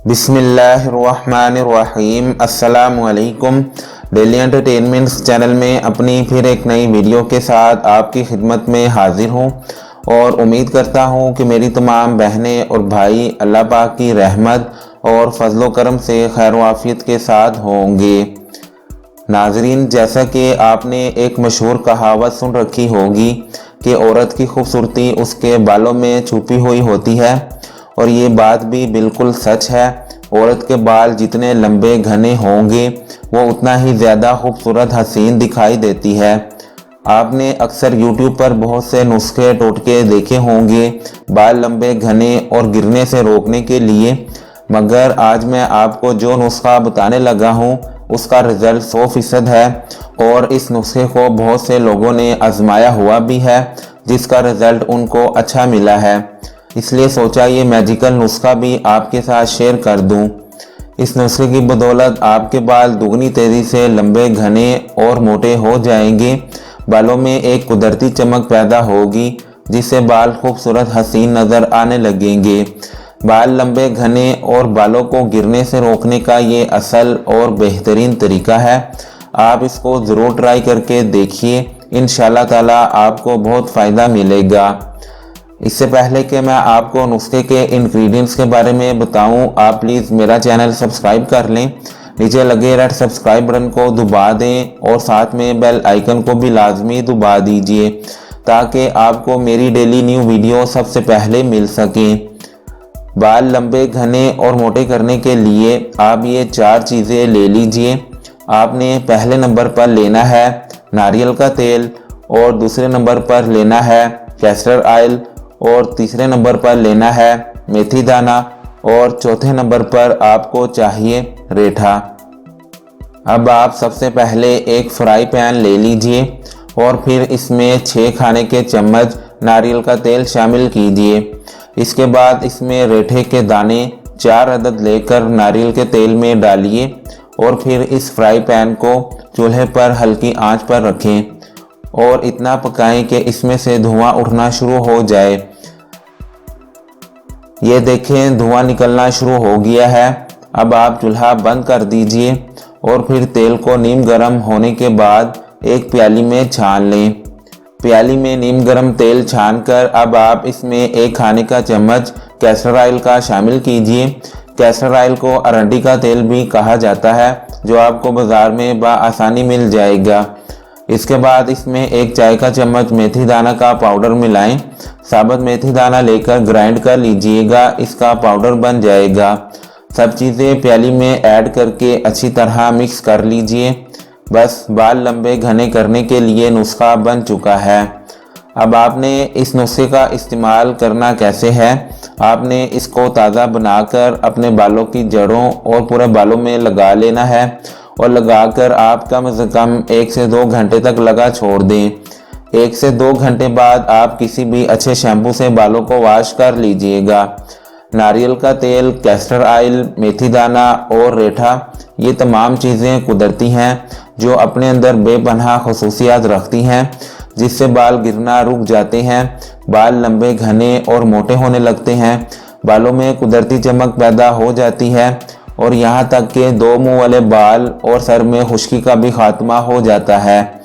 बिस्मिल्लाहिर्रहमानिर्रहीम। अस्सलामुअलैकुम। Daily entertainments channel में अपनी फिर एक नई वीडियो के साथ आपकी खिदमत में हाजिर हूँ और उम्मीद करता हूँ कि मेरी तमाम बहनें और भाई अल्लाह पाक की रहमत और फजलो करम से खैर वाफियत के साथ होंगे। नाजरीन, जैसा कि आपने एक मशहूर कहावत सुन रखी होगी कि औरत की खूबसूरती उसके बालों में छुपी हुई होती है, और ये बात भी बिल्कुल सच है। औरत के बाल जितने लंबे घने होंगे वो उतना ही ज़्यादा खूबसूरत हसीन दिखाई देती है। आपने अक्सर YouTube पर बहुत से नुस्खे टोटके देखे होंगे बाल लंबे घने और गिरने से रोकने के लिए, मगर आज मैं आपको जो नुस्खा बताने लगा हूँ उसका रिज़ल्ट 100% है और इस नुस्खे को बहुत से लोगों ने आजमाया हुआ भी है जिसका रिज़ल्ट उनको अच्छा मिला है। इसलिए सोचा ये मैजिकल नुस्खा भी आपके साथ शेयर कर दूं। इस नुस्खे की बदौलत आपके बाल दुगनी तेज़ी से लंबे घने और मोटे हो जाएंगे। बालों में एक कुदरती चमक पैदा होगी जिससे बाल खूबसूरत हसीन नज़र आने लगेंगे। बाल लंबे घने और बालों को गिरने से रोकने का ये असल और बेहतरीन तरीका है। आप इसको ज़रूर ट्राई करके देखिए, इंशाल्लाह ताला आपको बहुत फ़ायदा मिलेगा। इससे पहले कि मैं आपको नुस्खे के इंग्रेडिएंट्स के बारे में बताऊं, आप प्लीज़ मेरा चैनल सब्सक्राइब कर लें। नीचे लगे रेड सब्सक्राइब बटन को दबा दें और साथ में बेल आइकन को भी लाजमी दबा दीजिए ताकि आपको मेरी डेली न्यू वीडियो सबसे पहले मिल सके। बाल लंबे घने और मोटे करने के लिए आप ये 4 चीज़ें ले लीजिए। आपने पहले नंबर पर लेना है नारियल का तेल, और दूसरे नंबर पर लेना है कैस्टर ऑयल, और तीसरे नंबर पर लेना है मेथी दाना, और चौथे नंबर पर आपको चाहिए रेठा। अब आप सबसे पहले एक फ्राई पैन ले लीजिए और फिर इसमें 6 खाने के चम्मच नारियल का तेल शामिल कीजिए। इसके बाद इसमें रेठे के दाने 4 अदद लेकर नारियल के तेल में डालिए और फिर इस फ्राई पैन को चूल्हे पर हल्की आंच पर रखें और इतना पकाएं कि इसमें से धुआं उठना शुरू हो जाए। ये देखें, धुआं निकलना शुरू हो गया है। अब आप चूल्हा बंद कर दीजिए और फिर तेल को नीम गर्म होने के बाद एक प्याली में छान लें। प्याली में नीम गर्म तेल छानकर अब आप इसमें 1 खाने का चम्मच कैस्टर ऑयल का शामिल कीजिए। कैस्टर ऑयल को अरंडी का तेल भी कहा जाता है, जो आपको बाज़ार में बआसानी मिल जाएगा। इसके बाद इसमें 1 चाय का चम्मच मेथी दाना का पाउडर मिलाएं। साबुत मेथी दाना लेकर ग्राइंड कर लीजिएगा, इसका पाउडर बन जाएगा। सब चीज़ें प्याली में ऐड करके अच्छी तरह मिक्स कर लीजिए। बस बाल लंबे घने करने के लिए नुस्खा बन चुका है। अब आपने इस नुस्खे का इस्तेमाल करना कैसे है, आपने इसको ताज़ा बनाकर अपने बालों की जड़ों और पूरे बालों में लगा लेना है और लगाकर आप कम से कम 1 से 2 घंटे तक लगा छोड़ दें। 1 से 2 घंटे बाद आप किसी भी अच्छे शैम्पू से बालों को वॉश कर लीजिएगा। नारियल का तेल, कैस्टर ऑयल, मेथी दाना और रेठा, ये तमाम चीज़ें कुदरती हैं जो अपने अंदर बेपनाह खसूसियात रखती हैं जिससे बाल गिरना रुक जाते हैं, बाल लंबे घने और मोटे होने लगते हैं, बालों में कुदरती चमक पैदा हो जाती है और यहाँ तक कि 2 मुंह वाले बाल और सर में खुश्की का भी खात्मा हो जाता है।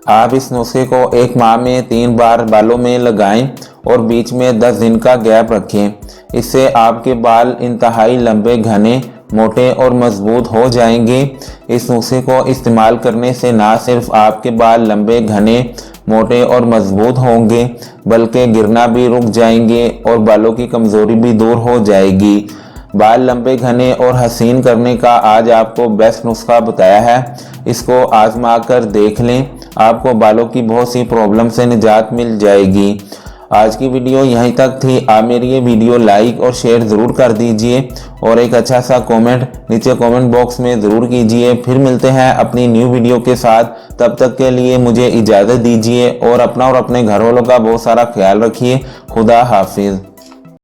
आप इस नुस्खे को 1 माह में 3 बार बालों में लगाएं और बीच में 10 दिन का गैप रखें। इससे आपके बाल इंतहाई लंबे घने मोटे और मजबूत हो जाएंगे। इस नुस्खे को इस्तेमाल करने से ना सिर्फ आपके बाल लंबे घने मोटे और मजबूत होंगे बल्कि गिरना भी रुक जाएंगे और बालों की कमज़ोरी भी दूर हो जाएगी। बाल लंबे घने और हसीन करने का आज आपको बेस्ट नुस्खा बताया है, इसको आजमा कर देख लें, आपको बालों की बहुत सी प्रॉब्लम से निजात मिल जाएगी। आज की वीडियो यहीं तक थी। आप मेरी ये वीडियो लाइक और शेयर ज़रूर कर दीजिए और एक अच्छा सा कमेंट नीचे कमेंट बॉक्स में ज़रूर कीजिए। फिर मिलते हैं अपनी न्यू वीडियो के साथ, तब तक के लिए मुझे इजाज़त दीजिए और अपना और अपने घर वालों का बहुत सारा ख्याल रखिए। खुदा हाफिज़।